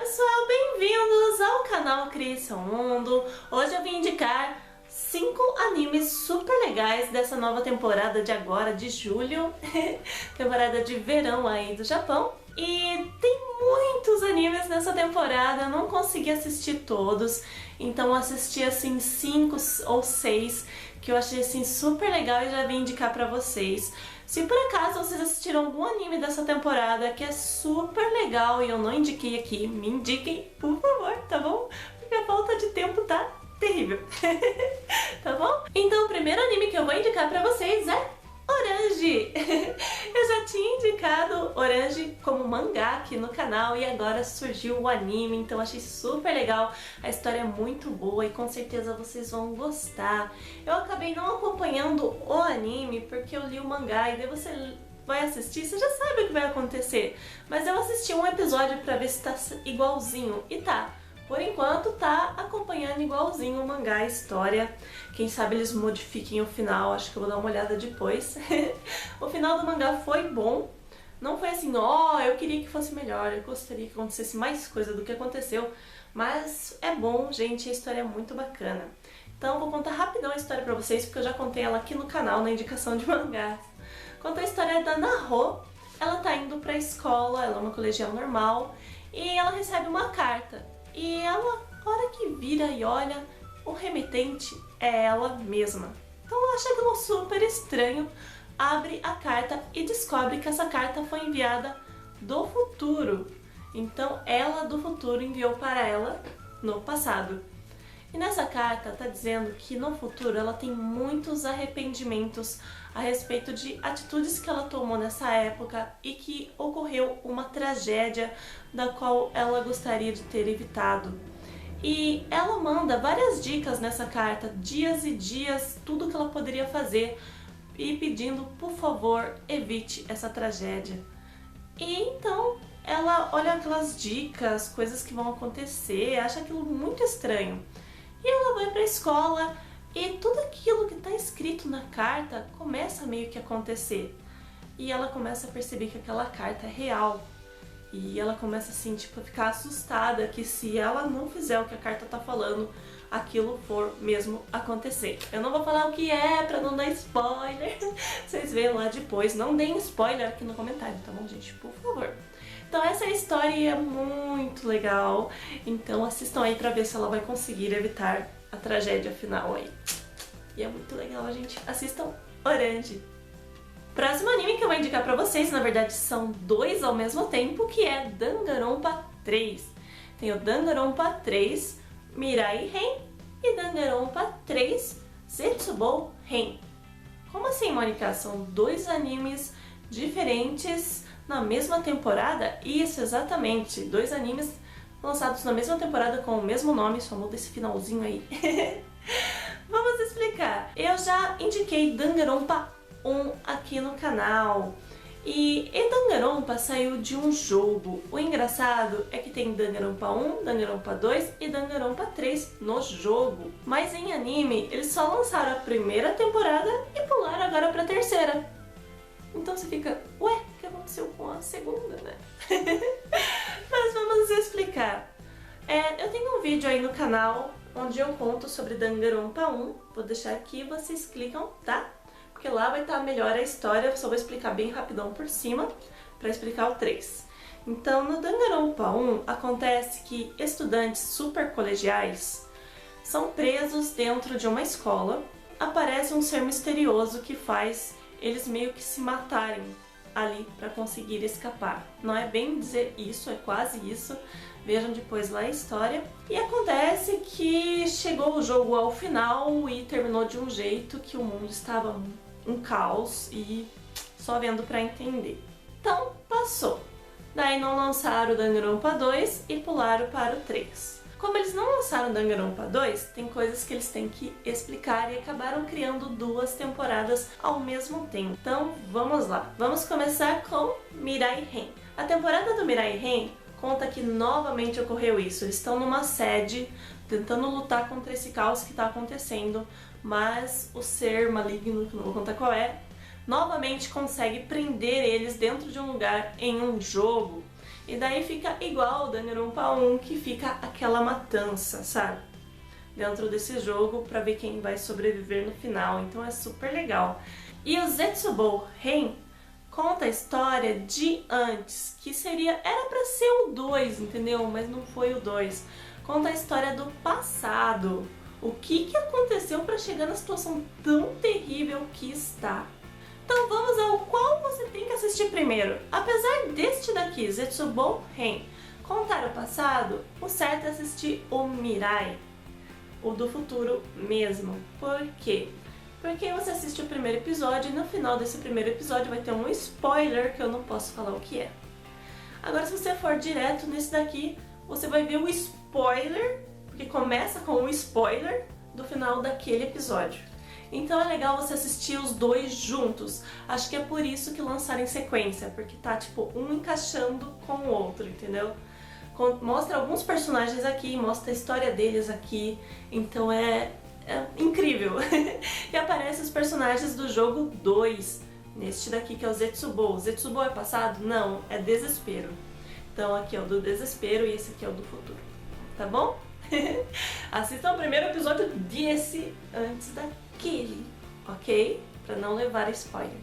pessoal, bem-vindos ao canal Crie Seu Mundo. Hoje eu vim indicar 5 animes super legais dessa nova temporada de agora, de julho, temporada de verão aí do Japão. E tem muitos animes nessa temporada, eu não consegui assistir todos, então eu assisti assim 5 ou 6 que eu achei assim super legal e já vim indicar pra vocês. Se por acaso vocês assistiram algum anime dessa temporada que é super legal e eu não indiquei aqui, me indiquem, por favor, tá bom? Porque a falta de tempo tá terrível, tá bom? Então o primeiro anime que eu vou indicar pra vocês é Orange! Eu já tinha indicado Orange como mangá aqui no canal e agora surgiu o anime, então achei super legal. A história é muito boa e com certeza vocês vão gostar. Eu acabei não acompanhando o anime porque eu li o mangá e daí você vai assistir, você já sabe o que vai acontecer. Mas eu assisti um episódio pra ver se tá igualzinho e tá. Por enquanto tá acompanhando igualzinho o mangá, a história. Quem sabe eles modifiquem o final, acho que eu vou dar uma olhada depois. O final do mangá foi bom. Não foi assim, ó, eu queria que fosse melhor, eu gostaria que acontecesse mais coisa do que aconteceu. Mas é bom, gente, a história é muito bacana. Então eu vou contar rapidão a história pra vocês, porque eu já contei ela aqui no canal, na indicação de mangás. Conta a história da Naho. Ela tá indo pra escola, ela é uma colegial normal, e ela recebe uma carta. E ela, a hora que vira e olha, o remetente é ela mesma. Então ela acha aquilo super estranho, abre a carta e descobre que essa carta foi enviada do futuro. Então ela do futuro enviou para ela no passado. E nessa carta tá dizendo que no futuro ela tem muitos arrependimentos a respeito de atitudes que ela tomou nessa época e que ocorreu uma tragédia da qual ela gostaria de ter evitado. E ela manda várias dicas nessa carta, dias e dias, tudo que ela poderia fazer e pedindo, por favor, evite essa tragédia. E então ela olha aquelas dicas, coisas que vão acontecer, acha aquilo muito estranho. E ela vai para a escola e tudo aquilo que está escrito na carta começa meio que a acontecer. E ela começa a perceber que aquela carta é real. E ela começa assim, tipo, a ficar assustada que se ela não fizer o que a carta tá falando, aquilo for mesmo acontecer. Eu não vou falar o que é pra não dar spoiler. Vocês veem lá depois. Não deem spoiler aqui no comentário, tá bom, gente? Por favor. Então essa história é muito legal. Então assistam aí pra ver se ela vai conseguir evitar a tragédia final aí. E é muito legal, gente. Assistam Orange. Próximo anime que eu vou indicar pra vocês, na verdade são 2 ao mesmo tempo, que é Danganronpa 3. Tem o Danganronpa 3 Mirai Ren e Danganronpa 3 Zetsubou Ren. Como assim, Mônica? São 2 animes diferentes na mesma temporada? Isso, exatamente. 2 animes lançados na mesma temporada com o mesmo nome, só muda esse finalzinho aí. Vamos explicar. Eu já indiquei Danganronpa 1 aqui no canal. E Danganronpa saiu de um jogo. O engraçado é que tem Danganronpa 1, Danganronpa 2 e Danganronpa 3 no jogo. Mas em anime, eles só lançaram a primeira temporada e pularam agora pra terceira. Então você fica, ué, o que aconteceu com a segunda, né? Mas vamos explicar. Eu tenho um vídeo aí no canal onde eu conto sobre Danganronpa 1. Vou deixar aqui, vocês clicam, tá? Porque lá vai estar melhor a história, eu só vou explicar bem rapidão por cima, para explicar o 3. Então, no Danganronpa 1, acontece que estudantes super colegiais são presos dentro de uma escola. Aparece um ser misterioso que faz eles meio que se matarem ali para conseguir escapar. Não é bem dizer isso, é quase isso. Vejam depois lá a história. E acontece que chegou o jogo ao final e terminou de um jeito que o mundo estava um caos e só vendo pra entender. Então, passou. Daí não lançaram o Danganronpa 2 e pularam para o 3. Como eles não lançaram o Danganronpa 2, tem coisas que eles têm que explicar e acabaram criando 2 temporadas ao mesmo tempo. Então, vamos lá. Vamos começar com Mirai Ren. A temporada do Mirai Ren conta que novamente ocorreu isso. Eles estão numa sede tentando lutar contra esse caos que está acontecendo, mas o ser maligno, que não vou contar qual é, novamente consegue prender eles dentro de um lugar em um jogo. E daí fica igual o Danganronpa 1, que fica aquela matança, sabe? Dentro desse jogo pra ver quem vai sobreviver no final, então é super legal. E o Zetsubou Ren conta a história de antes, que era pra ser o 2, entendeu? Mas não foi o 2. Conta a história do passado. O que aconteceu para chegar na situação tão terrível que está. Então vamos ao qual você tem que assistir primeiro. Apesar deste daqui, Zetsubou Ren, contar o passado, o certo é assistir o Mirai, o do futuro mesmo. Por quê? Porque você assiste o primeiro episódio e no final desse primeiro episódio vai ter um spoiler que eu não posso falar o que é. Agora se você for direto nesse daqui, você vai ver o spoiler, porque começa com o spoiler do final daquele episódio. Então é legal você assistir os dois juntos. Acho que é por isso que lançaram em sequência, porque tá tipo um encaixando com o outro, entendeu? Mostra alguns personagens aqui, mostra a história deles aqui, então é incrível. E aparecem os personagens do jogo 2, neste daqui que é o Zetsubou. O Zetsubou é passado? Não, é desespero. Então aqui é o do desespero e esse aqui é o do futuro, tá bom? Assistam o primeiro episódio desse antes daquele, ok? Pra não levar spoiler.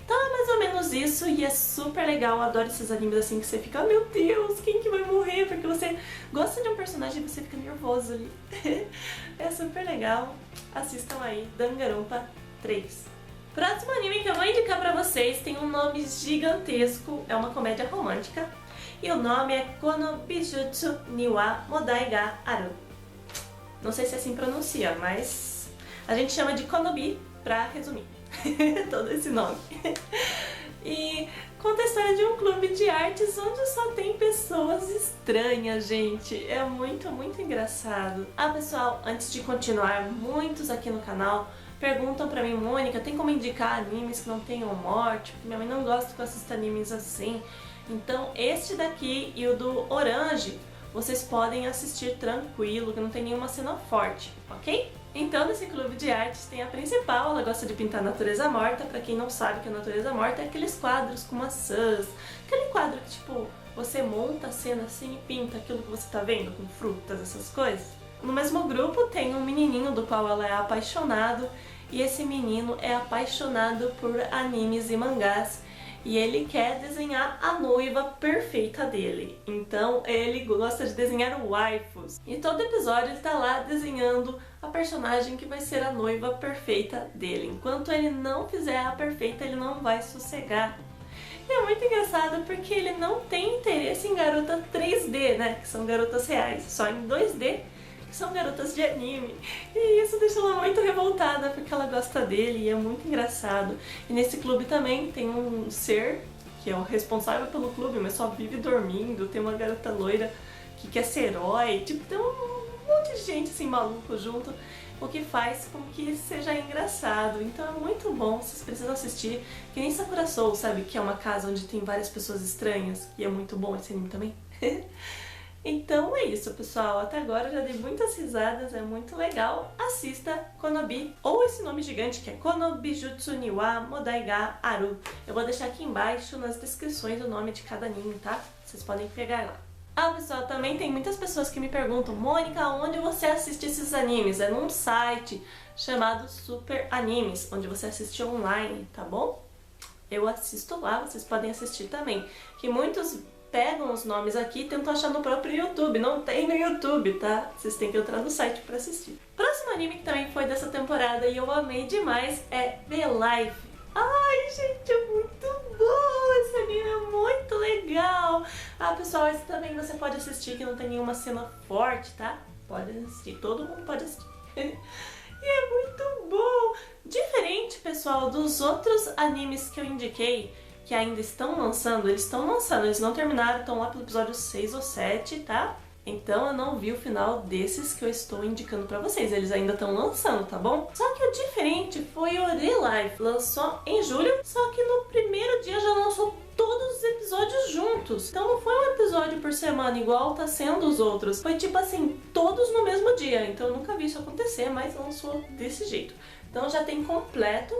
Então é mais ou menos isso e é super legal, eu adoro esses animes assim que você fica, meu Deus, quem que vai morrer? Porque você gosta de um personagem e você fica nervoso ali. É super legal, assistam aí, Danganronpa 3. Próximo anime que eu vou indicar pra vocês tem um nome gigantesco, é uma comédia romântica e o nome é Konobijutsu Niwa Modai ga Aru. Não sei se assim pronuncia, mas a gente chama de Konobi pra resumir todo esse nome. E conta a história de um clube de artes onde só tem pessoas estranhas, gente. É muito, muito engraçado. Ah, pessoal, antes de continuar, muitos aqui no canal perguntam pra mim, Mônica, tem como indicar animes que não tenham morte? Porque minha mãe não gosta que eu assista animes assim. Então, este daqui e o do Orange, vocês podem assistir tranquilo, que não tem nenhuma cena forte, ok? Então, nesse clube de artes tem a principal, ela gosta de pintar natureza morta. Pra quem não sabe o que é natureza morta, é aqueles quadros com maçãs, aquele quadro que, tipo, você monta a cena assim e pinta aquilo que você tá vendo, com frutas, essas coisas. No mesmo grupo tem um menininho do qual ela é apaixonado, e esse menino é apaixonado por animes e mangás, e ele quer desenhar a noiva perfeita dele. Então ele gosta de desenhar waifus. E todo episódio ele tá lá desenhando a personagem que vai ser a noiva perfeita dele. Enquanto ele não fizer a perfeita, ele não vai sossegar. E é muito engraçado porque ele não tem interesse em garota 3D, né? Que são garotas reais. Só em 2D, que são garotas de anime. E isso deixa ela muito revoltada porque ela gosta dele e é muito engraçado. E nesse clube também tem um ser que é o responsável pelo clube, mas só vive dormindo. Tem uma garota loira que quer ser herói. Tipo, tem um monte de gente assim maluco junto, o que faz com que seja engraçado. Então é muito bom, vocês precisam assistir. Que nem Sakura Soul, sabe? Que é uma casa onde tem várias pessoas estranhas. E é muito bom esse anime também. Então é isso, pessoal. Até agora eu já dei muitas risadas, é muito legal. Assista Konobi, ou esse nome gigante que é Konobijutsu Niwa Modai ga Aru. Eu vou deixar aqui embaixo nas descrições o nome de cada anime, tá? Vocês podem pegar lá. Ah, pessoal, também tem muitas pessoas que me perguntam, Mônica, onde você assiste esses animes? É num site chamado Super Animes, onde você assiste online, tá bom? Eu assisto lá, vocês podem assistir também. Que muitos pegam os nomes aqui e tentam achar no próprio YouTube. Não tem no YouTube, tá? Vocês têm que entrar no site pra assistir. Próximo anime que também foi dessa temporada e eu amei demais é The Life. Ai, gente, é muito bom! Esse anime é muito legal! Ah, pessoal, esse também você pode assistir, que não tem nenhuma cena forte, tá? Pode assistir, todo mundo pode assistir. E é muito bom! Diferente, pessoal, dos outros animes que eu indiquei, que ainda estão lançando, eles não terminaram, estão lá pelo episódio 6 ou 7, tá? Então eu não vi o final desses que eu estou indicando pra vocês, eles ainda estão lançando, tá bom? Só que o diferente foi o The Life, lançou em julho, só que no primeiro dia já lançou todos os episódios juntos. Então não foi um episódio por semana igual tá sendo os outros, foi tipo assim, todos no mesmo dia. Então eu nunca vi isso acontecer, mas lançou desse jeito. Então já tem completo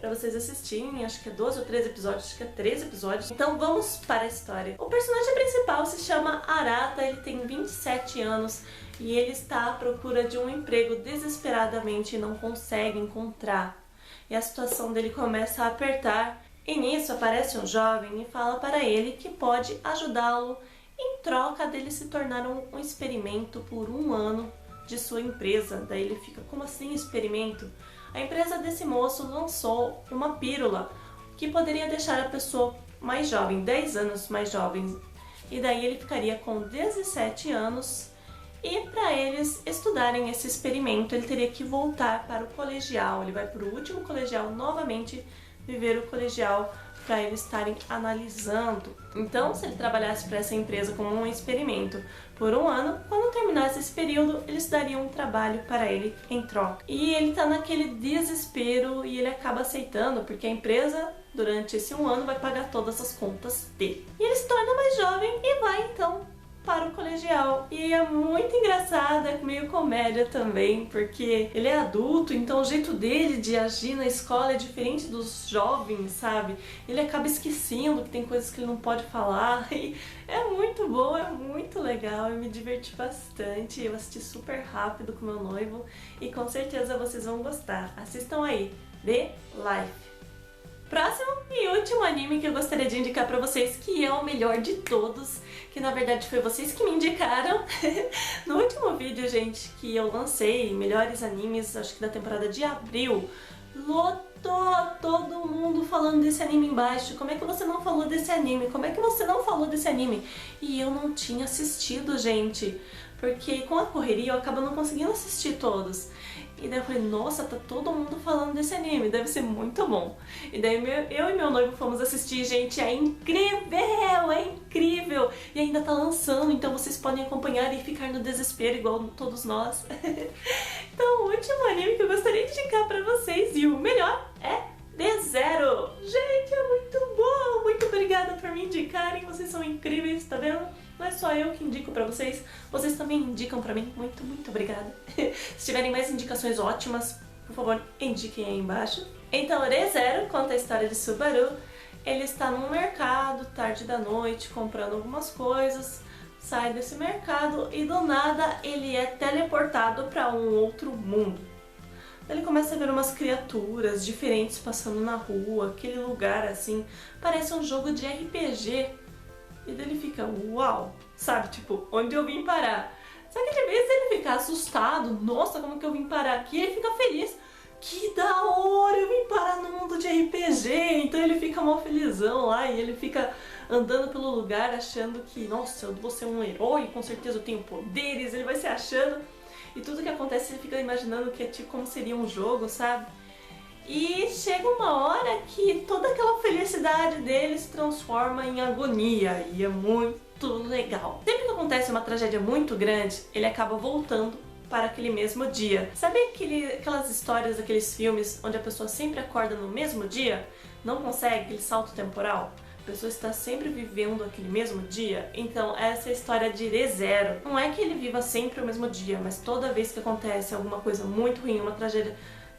pra vocês assistirem, acho que é 12 ou 13 episódios, acho que é 13 episódios. Então vamos para a história. O personagem principal se chama Arata, ele tem 27 anos e ele está à procura de um emprego desesperadamente e não consegue encontrar. E a situação dele começa a apertar e nisso aparece um jovem e fala para ele que pode ajudá-lo em troca dele se tornar um experimento por 1 ano de sua empresa. Daí ele fica, como assim experimento? A empresa desse moço lançou uma pílula que poderia deixar a pessoa mais jovem, 10 anos mais jovem. E daí ele ficaria com 17 anos e para eles estudarem esse experimento ele teria que voltar para o colegial. Ele vai para o último colegial novamente, viver o colegial para eles estarem analisando. Então, se ele trabalhasse para essa empresa como um experimento por 1 ano, quando terminasse esse período, eles dariam um trabalho para ele em troca. E ele tá naquele desespero e ele acaba aceitando, porque a empresa, durante esse 1 ano, vai pagar todas as contas dele. E ele se torna mais jovem e vai, então, para o colegial. E é muito engraçado, é meio comédia também, porque ele é adulto, então o jeito dele de agir na escola é diferente dos jovens, sabe? Ele acaba esquecendo que tem coisas que ele não pode falar e é muito bom, é muito legal, eu me diverti bastante, eu assisti super rápido com meu noivo e com certeza vocês vão gostar. Assistam aí, The Life. Próximo e último anime que eu gostaria de indicar pra vocês, que é o melhor de todos, que na verdade foi vocês que me indicaram. No último vídeo, gente, que eu lancei, melhores animes, acho que da temporada de abril, lotou todo mundo falando desse anime embaixo. Como é que você não falou desse anime? Como é que você não falou desse anime? E eu não tinha assistido, gente, porque com a correria eu acabo não conseguindo assistir todos. E daí eu falei, nossa, tá todo mundo falando desse anime, deve ser muito bom. E daí eu e meu noivo fomos assistir, gente, é incrível, é incrível! E ainda tá lançando, então vocês podem acompanhar e ficar no desespero igual todos nós. Então o último anime que eu gostaria de indicar pra vocês, e o melhor, é Re:Zero. Gente, é muito bom! Muito obrigada por me indicarem, vocês são incríveis, tá vendo? Não é só eu que indico pra vocês, vocês também indicam pra mim. Muito, muito obrigada. Se tiverem mais indicações ótimas, por favor, indiquem aí embaixo. Então, Re:Zero conta a história de Subaru. Ele está num mercado, tarde da noite, comprando algumas coisas, sai desse mercado e do nada ele é teleportado para um outro mundo. Ele começa a ver umas criaturas diferentes passando na rua, aquele lugar assim, parece um jogo de RPG. E daí ele fica, uau, sabe, tipo, onde eu vim parar? Só que de vez ele fica assustado, nossa, como que eu vim parar aqui? Ele fica feliz, que da hora, eu vim parar no mundo de RPG. Então ele fica mó felizão lá e ele fica andando pelo lugar achando que, nossa, eu vou ser um herói, com certeza eu tenho poderes, ele vai se achando. E tudo que acontece ele fica imaginando que é tipo como seria um jogo, sabe? E chega uma hora que toda aquela felicidade dele se transforma em agonia e é muito legal. Sempre que acontece uma tragédia muito grande, ele acaba voltando para aquele mesmo dia. Sabe aquelas histórias, aqueles filmes onde a pessoa sempre acorda no mesmo dia? Não consegue aquele salto temporal? A pessoa está sempre vivendo aquele mesmo dia? Então essa é a história de Re:Zero. Não é que ele viva sempre o mesmo dia, mas toda vez que acontece alguma coisa muito ruim, uma tragédia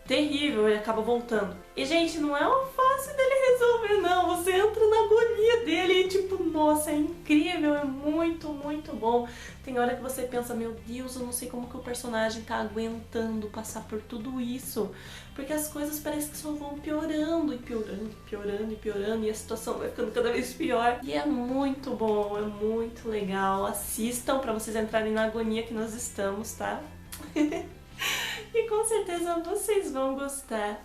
terrível, ele acaba voltando. E, gente, não é fácil dele resolver, não. Você entra na agonia dele e, tipo, nossa, é incrível, é muito, muito bom. Tem hora que você pensa, meu Deus, eu não sei como que o personagem tá aguentando passar por tudo isso. Porque as coisas parecem que só vão piorando e piorando e piorando e piorando e a situação vai ficando cada vez pior. E é muito bom, é muito legal. Assistam pra vocês entrarem na agonia que nós estamos, tá? E com certeza vocês vão gostar.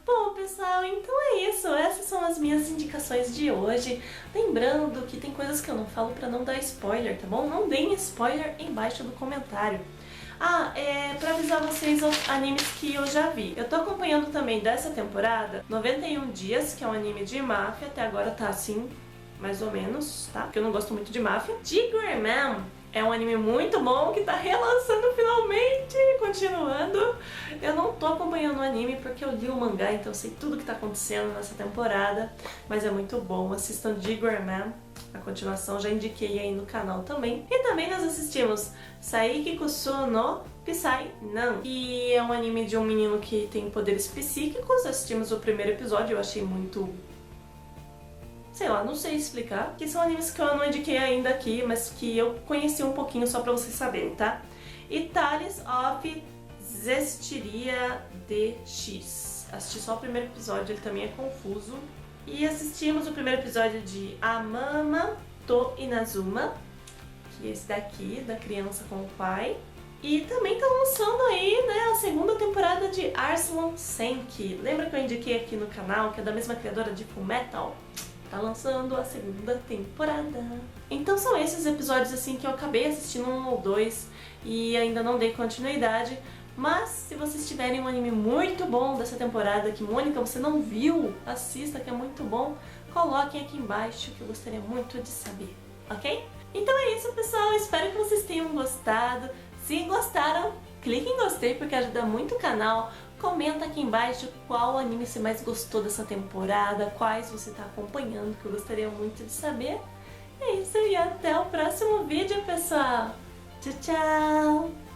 Bom, pessoal, então é isso. Essas são as minhas indicações de hoje. Lembrando que tem coisas que eu não falo pra não dar spoiler, tá bom? Não deem spoiler embaixo do comentário. Pra avisar vocês os animes que eu já vi. Eu tô acompanhando também dessa temporada 91 Dias, que é um anime de máfia. Até agora tá assim, mais ou menos, tá? Porque eu não gosto muito de máfia. Diggerman é um anime muito bom que tá relançando finalmente, continuando. Eu não tô acompanhando o anime porque eu li o mangá, então eu sei tudo que tá acontecendo nessa temporada. Mas é muito bom, assistam Diggerman, a continuação já indiquei aí no canal também. E também nós assistimos Saiki Kusuo no Psy Nun, que é um anime de um menino que tem poderes psíquicos. Assistimos o primeiro episódio, eu achei muito... sei lá, não sei explicar. Que são animes que eu não indiquei ainda aqui, mas que eu conheci um pouquinho só pra vocês saberem, tá? E Tales of Zestiria DX. Assisti só o primeiro episódio, ele também é confuso. E assistimos o primeiro episódio de Amama to Inazuma, que é esse daqui, da criança com o pai. E também tá lançando aí, né, a segunda temporada de Arslan Senki. Lembra que eu indiquei aqui no canal, que é da mesma criadora de Fullmetal? Tá lançando a segunda temporada. Então são esses episódios assim que eu acabei assistindo 1 ou 2 e ainda não dei continuidade. Mas se vocês tiverem um anime muito bom dessa temporada que, Mônica, você não viu, assista, que é muito bom, coloquem aqui embaixo que eu gostaria muito de saber, ok? Então é isso, pessoal, espero que vocês tenham gostado. Se gostaram, clique em gostei porque ajuda muito o canal. Comenta aqui embaixo qual anime você mais gostou dessa temporada, quais você está acompanhando, que eu gostaria muito de saber. É isso e até o próximo vídeo, pessoal. Tchau, tchau!